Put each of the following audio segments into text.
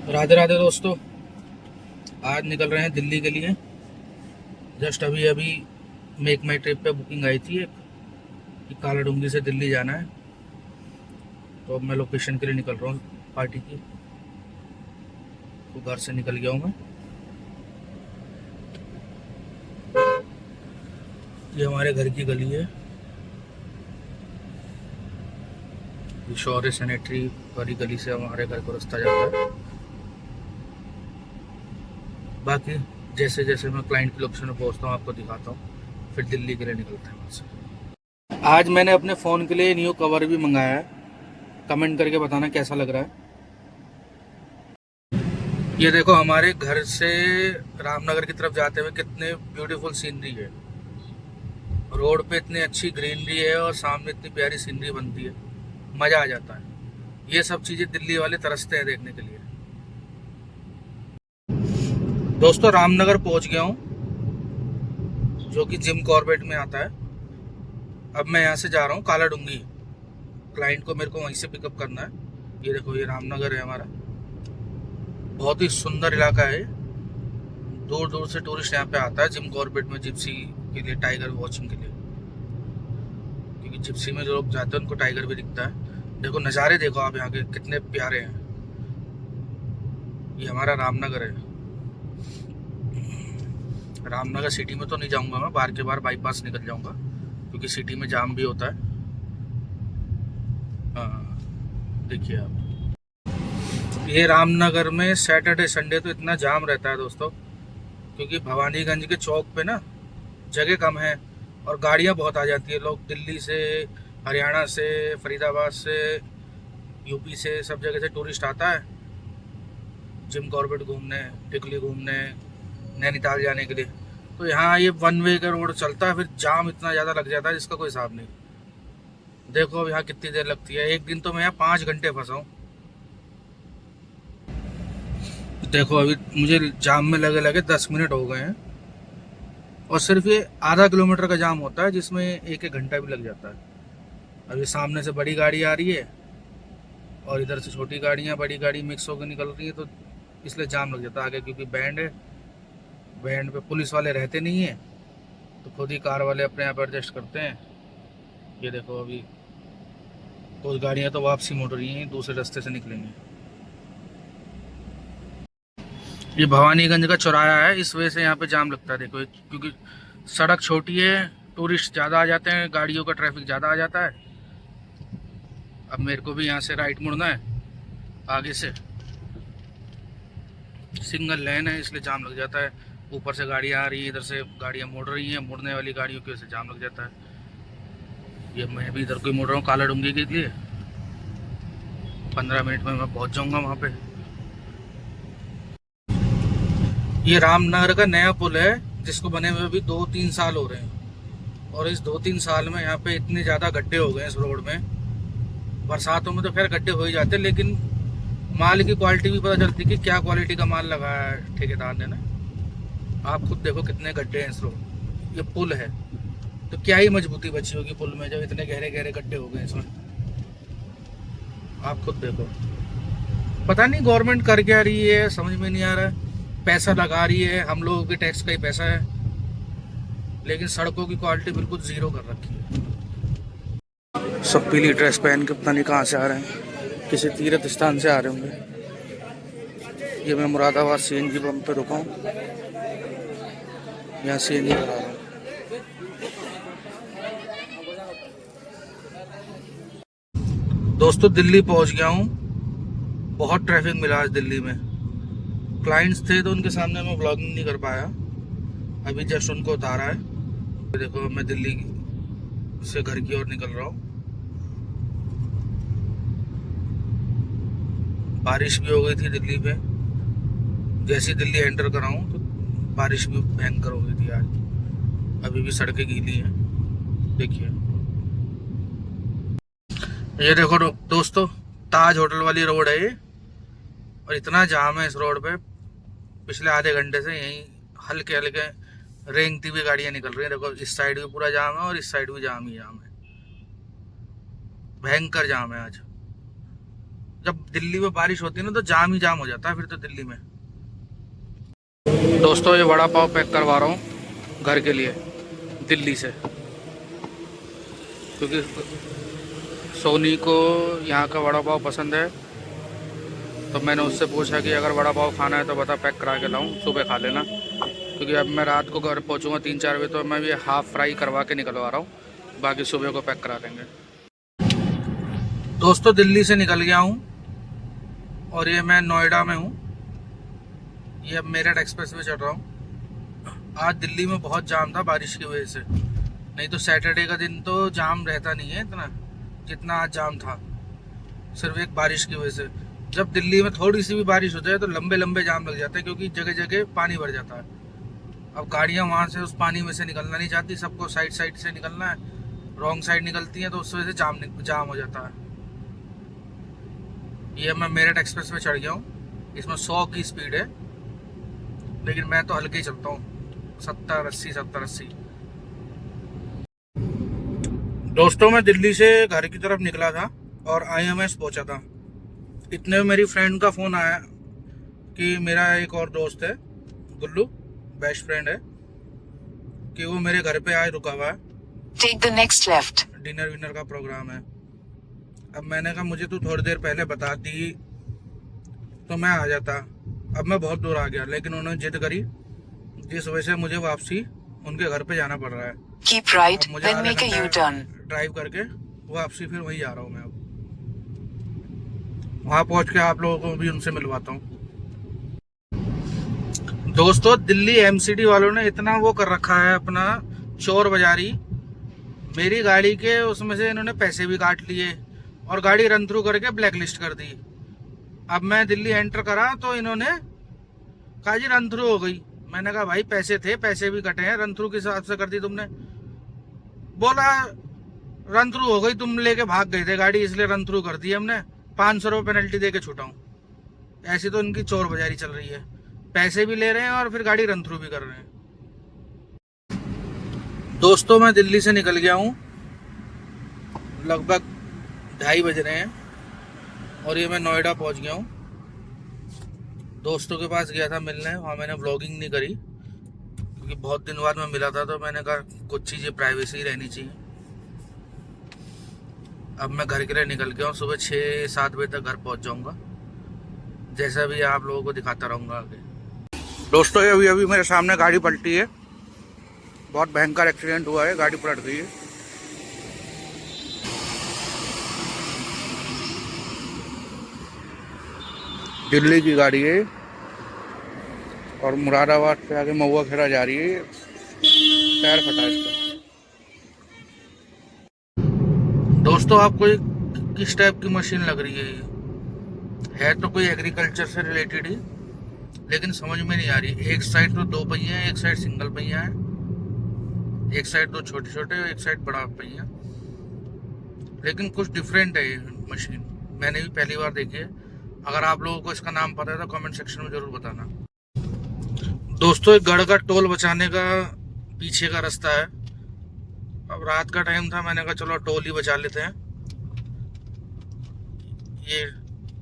राधे राधे दोस्तों। आज निकल रहे हैं दिल्ली के लिए। जस्ट अभी अभी मेक माई ट्रिप पे बुकिंग आई थी एक कि काला डूंगी से दिल्ली जाना है। तो अब मैं लोकेशन के लिए निकल रहा हूँ पार्टी की। तो घर से निकल गया हूँ मैं। ये हमारे घर की गली है। ये शौर्य सैनिटरी वाली गली से हमारे घर को रास्ता जाता है। बाकी जैसे जैसे मैं क्लाइंट की लोकेशन में पहुँचता हूँ आपको दिखाता हूँ। फिर दिल्ली के लिए निकलते हैं वहाँ से। आज मैंने अपने फ़ोन के लिए न्यू कवर भी मंगाया है। कमेंट करके बताना कैसा लग रहा है। ये देखो हमारे घर से रामनगर की तरफ जाते हुए कितने ब्यूटीफुल सीनरी है। रोड पे इतनी अच्छी ग्रीनरी है और सामने इतनी प्यारी सीनरी बनती है, मज़ा आ जाता है। ये सब चीज़ें दिल्ली वाले तरसते हैं देखने के लिए। दोस्तों रामनगर पहुंच गया हूँ, जो कि जिम कॉर्बेट में आता है। अब मैं यहाँ से जा रहा हूँ काला डूंगी। क्लाइंट को मेरे को वहीं से पिकअप करना है। ये देखो ये रामनगर है हमारा। बहुत ही सुंदर इलाका है। दूर दूर से टूरिस्ट यहाँ पे आता है जिम कॉर्बेट में जिप्सी के लिए, टाइगर वॉचिंग के लिए। क्योंकि जिप्सी में जो लोग जाते हैं उनको टाइगर भी दिखता है। देखो नज़ारे देखो आप यहाँ के कितने प्यारे हैं। ये हमारा रामनगर है। रामनगर सिटी में तो नहीं जाऊंगा मैं, बाहर के बाहर बाईपास निकल जाऊंगा क्योंकि सिटी में जाम भी होता है। हाँ देखिए आप, ये रामनगर में सैटरडे संडे तो इतना जाम रहता है दोस्तों, क्योंकि भवानीगंज के चौक पे ना जगह कम है और गाड़ियां बहुत आ जाती है। लोग दिल्ली से, हरियाणा से, फरीदाबाद से, यूपी से, सब जगह से टूरिस्ट आता है जिम कॉर्बेट घूमने, टिकली घूमने, नैनीताल जाने के लिए। तो यहाँ ये वन वे का रोड चलता है, फिर जाम इतना ज़्यादा लग जाता है जिसका कोई हिसाब नहीं। देखो अब यहाँ कितनी देर लगती है। एक दिन तो मैं यहाँ 5 घंटे फंसा हूँ। देखो अभी मुझे जाम में लगे लगे 10 मिनट हो गए हैं और सिर्फ ये आधा किलोमीटर का जाम होता है जिसमें एक एक घंटा भी लग जाता है। अभी सामने से बड़ी गाड़ी आ रही है और इधर से छोटी गाड़ियाँ, बड़ी गाड़ी मिक्स होकर निकल रही है, तो इसलिए जाम लग जाता है आगे। क्योंकि बैंड है, बैंड पे पुलिस वाले रहते नहीं है, तो खुद ही कार वाले अपने आप एडजस्ट करते हैं। ये देखो अभी कुछ गाड़ियाँ तो वापसी मोड़ रही हैं, दूसरे रास्ते से निकलेंगे। ये भवानीगंज का चौराहा है, इस वजह से यहाँ पे जाम लगता है। देखो क्योंकि सड़क छोटी है, टूरिस्ट ज़्यादा आ जाते हैं, गाड़ियों का ट्रैफिक ज़्यादा आ जाता है। अब मेरे को भी यहाँ से राइट मुड़ना है, आगे से सिंगल लेन है इसलिए जाम लग जाता है। ऊपर से गाड़ियाँ आ रही है, इधर से गाड़ियाँ मुड़ रही हैं, मुड़ने वाली गाड़ियों की वजह से जाम लग जाता है। ये मैं भी इधर को ही मुड़ रहा हूँ काला डूंगी के लिए। 15 मिनट में मैं पहुँच जाऊँगा वहाँ पे। ये रामनगर का नया पुल है जिसको बने हुए अभी 2-3 साल हो रहे हैं, और इस 2-3 साल में यहाँ पे इतने ज़्यादा गड्ढे हो गए इस रोड में। बरसातों में तो खैर गड्ढे हो ही जाते हैं, लेकिन माल की क्वालिटी भी पता चलती है कि क्या क्वालिटी का माल लगाया है ठेकेदार ने ना। आप खुद देखो कितने गड्ढे हैं इस रोड। ये पुल है तो क्या ही मजबूती बची होगी पुल में, जब इतने गहरे गहरे गड्ढे हो गए इसमें। आप खुद देखो। पता नहीं गवर्नमेंट कर क्या रही है, समझ में नहीं आ रहा है। पैसा लगा रही है, हम लोगों के टैक्स का ही पैसा है, लेकिन सड़कों की क्वालिटी बिल्कुल ज़ीरो कर रखी है। सब पीली ड्रेस पहन के पता नहीं कहाँ से आ रहे हैं, किसी तीर्थ स्थान से आ रहे होंगे। ये मैं मुरादाबाद सीएनजी पंप पे रुका हूँ, यहाँ सीएनजी करा रहा हूँ। दोस्तों दिल्ली पहुँच गया हूँ। बहुत ट्रैफिक मिला आज दिल्ली में। क्लाइंट्स थे तो उनके सामने मैं व्लॉगिंग नहीं कर पाया। अभी जस्ट उनको उतारा है। देखो मैं दिल्ली से घर की ओर निकल रहा हूँ। बारिश भी हो गई थी दिल्ली पे। जैसे दिल्ली एंटर करा हूँ तो बारिश भी भयंकर हो गई थी आज। अभी भी सड़कें गीली हैं, देखिए। ये देखो दोस्तों, ताज होटल वाली रोड है ये, और इतना जाम है इस रोड पे। पिछले आधे घंटे से यहीं हल्के हल्के रेंगती हुई गाड़ियां निकल रही हैं। देखो इस साइड भी पूरा जाम है और इस साइड भी जाम ही जाम है। भयंकर जाम है आज। जब दिल्ली में बारिश होती है ना तो जाम ही जाम हो जाता है फिर तो दिल्ली में। दोस्तों ये वड़ा पाव पैक करवा रहा हूँ घर के लिए दिल्ली से, क्योंकि सोनी को यहाँ का वड़ा पाव पसंद है। तो मैंने उससे पूछा कि अगर वड़ा पाव खाना है तो बता, पैक करा के लाऊं, सुबह खा लेना। क्योंकि अब मैं रात को घर पहुँचूँगा 3-4 बजे, तो मैं भी हाफ़ फ्राई करवा के निकलवा रहा हूँ, बाकी सुबह को पैक करा देंगे। दोस्तों दिल्ली से निकल गया हूँ और ये मैं नोएडा में हूँ। ये अब मेरठ एक्सप्रेस वे चढ़ रहा हूँ। आज दिल्ली में बहुत जाम था बारिश की वजह से, नहीं तो सैटरडे का दिन तो जाम रहता नहीं है इतना जितना आज जाम था, सिर्फ एक बारिश की वजह से। जब दिल्ली में थोड़ी सी भी बारिश हो जाए तो लंबे लंबे जाम लग जाते हैं, क्योंकि जगह जगह पानी भर जाता है। अब गाड़ियाँ वहाँ से उस पानी में से निकलना नहीं चाहती, सबको साइड साइड से निकलना है, रॉन्ग साइड निकलती हैं, तो उस वजह से जाम हो जाता है। ये मैं मेरठ एक्सप्रेस में चढ़ गया हूँ। इसमें 100 की स्पीड है, लेकिन मैं तो हल्के ही चलता हूँ, 70-80। दोस्तों मैं दिल्ली से घर की तरफ निकला था और IMS पहुंचा था। इतने में मेरी फ्रेंड का फ़ोन आया कि मेरा एक और दोस्त है गुल्लू, बेस्ट फ्रेंड है, कि वो मेरे घर पे आए रुका हुआ है। Take the next left, dinner winner का प्रोग्राम है। अब मैंने कहा मुझे तो थोड़ी देर पहले बता दी तो मैं आ जाता। अब मैं बहुत दूर आ गया, लेकिन उन्होंने जिद करी, जिस वजह से मुझे वापसी उनके घर पे जाना पड़ रहा है। Keep right, then make a U-turn drive करके वापसी फिर वही जा रहा हूँ मैं। अब वहाँ पहुँच के आप लोगों को भी उनसे मिलवाता हूँ। दोस्तों दिल्ली MCD वालों ने इतना वो कर रखा है अपना चोर बाजारी, मेरी गाड़ी के उसमें से इन्होंने पैसे भी काट लिए और गाड़ी रन थ्रू करके ब्लैक लिस्ट कर दी। अब मैं दिल्ली एंटर करा तो इन्होंने कहा जी रन थ्रू हो गई। मैंने कहा भाई पैसे थे, पैसे भी कटे हैं, रन थ्रू किस हिसाब से कर दी तुमने? बोला रन थ्रू हो गई, तुम लेके भाग गए थे गाड़ी इसलिए रन थ्रू कर दी हमने, 500 रुपये पेनल्टी दे के छूटा हूँ। ऐसी तो इनकी चोर बाजारी चल रही है, पैसे भी ले रहे हैं और फिर गाड़ी रन थ्रू भी कर रहे हैं। दोस्तों मैं दिल्ली से निकल गया हूँ, लगभग 2:30 बज रहे हैं और ये मैं नोएडा पहुँच गया हूँ। दोस्तों के पास गया था मिलने, वहाँ मैंने व्लॉगिंग नहीं करी क्योंकि बहुत दिन बाद मैं मिला था, तो मैंने कहा कुछ चीज़ें प्राइवेसी रहनी चाहिए। अब मैं घर के लिए निकल गया हूँ, सुबह 6-7 बजे तक घर पहुँच जाऊँगा, जैसा भी आप लोगों को दिखाता रहूँगा आगे। दोस्तों अभी मेरे सामने गाड़ी पलटी है, बहुत भयंकर एक्सीडेंट हुआ है, गाड़ी पलट गई है। दिल्ली की गाड़ी है और मुरादाबाद से आगे महुआ खेड़ा जा रही है, टायर फटा इसका। दोस्तों आपको किस टाइप की मशीन लग रही है? ये है तो कोई एग्रीकल्चर से रिलेटेड ही, लेकिन समझ में नहीं आ रही। एक साइड तो 2 पहिया है, एक साइड सिंगल पहिया है, एक साइड 2 छोटे छोटे, एक साइड बड़ा पहिया, लेकिन कुछ डिफरेंट है ये मशीन, मैंने भी पहली बार देखी है। अगर आप लोगों को इसका नाम पता है तो कमेंट सेक्शन में जरूर बताना। दोस्तों एक गढ़ का टोल बचाने का पीछे का रास्ता है। अब रात का टाइम था, मैंने कहा चलो टोल ही बचा लेते हैं। ये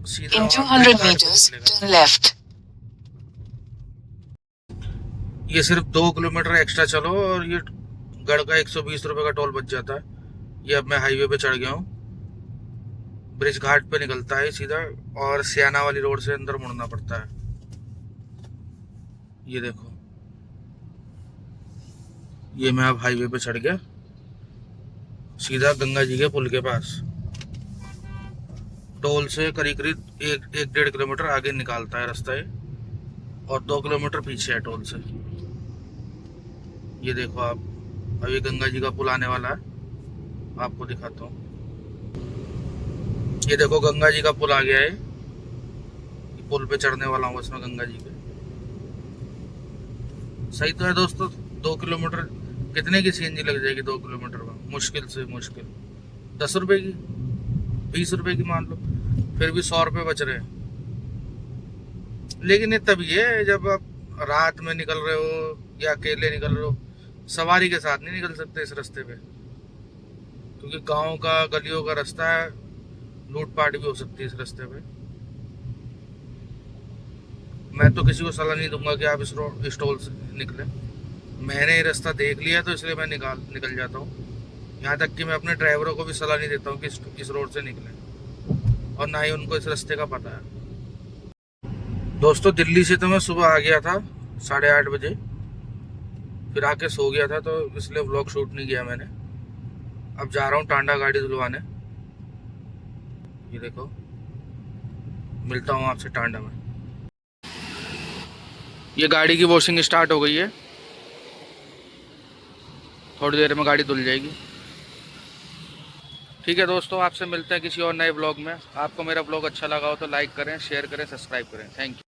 सीधा 200 meters turn left। ये सिर्फ 2 किलोमीटर एक्स्ट्रा चलो और ये गढ़ का 120 रुपये का टोल बच जाता है। ये अब मैं हाईवे पे चढ़ गया हूँ, ब्रिज घाट पे निकलता है सीधा और सियाना वाली रोड से अंदर मुड़ना पड़ता है। ये देखो, ये मैं अब हाईवे पे चढ़ गया, सीधा गंगा जी के पुल के पास। टोल से करीब 1-1.5 किलोमीटर आगे निकालता है रास्ता है और 2 किलोमीटर पीछे है टोल से। ये देखो आप, अभी गंगा जी का पुल आने वाला है, आपको दिखाता हूँ। ये देखो गंगा जी का पुल आ गया है, पुल पे चढ़ने वाला हूँ इसमें गंगा जी के। सही तो है दोस्तों, 2 किलोमीटर कितने की CNG लग जाएगी 2 किलोमीटर में? मुश्किल से मुश्किल 10 रुपए की, 20 रुपए की मान लो, फिर भी 100 रुपये बच रहे हैं। लेकिन ये तभी है जब आप रात में निकल रहे हो या अकेले निकल रहे हो, सवारी के साथ नहीं निकल सकते इस रास्ते पे, क्योंकि गांव का गलियों का रास्ता है, लूटपाट भी हो सकती है इस रास्ते पे। मैं तो किसी को सलाह नहीं दूंगा कि आप इस टोल से निकले। मैंने ये रास्ता देख लिया तो इसलिए मैं निकल जाता हूँ। यहाँ तक कि मैं अपने ड्राइवरों को भी सलाह नहीं देता हूँ कि इस रोड से निकले, और ना ही उनको इस रास्ते का पता है। दोस्तों दिल्ली से तो मैं सुबह आ गया था 8:30 बजे, फिर आके सो गया था, तो इसलिए व्लॉग शूट नहीं किया मैंने। अब जा रहा हूँ टांडा गाड़ी धुलवाने। ये देखो, मिलता हूँ आपसे टांडा में। ये गाड़ी की वॉशिंग स्टार्ट हो गई है, थोड़ी देर में गाड़ी धुल जाएगी। ठीक है दोस्तों, आपसे मिलते हैं किसी और नए ब्लॉग में। आपको मेरा ब्लॉग अच्छा लगा हो तो लाइक करें, शेयर करें, सब्सक्राइब करें। Thank you.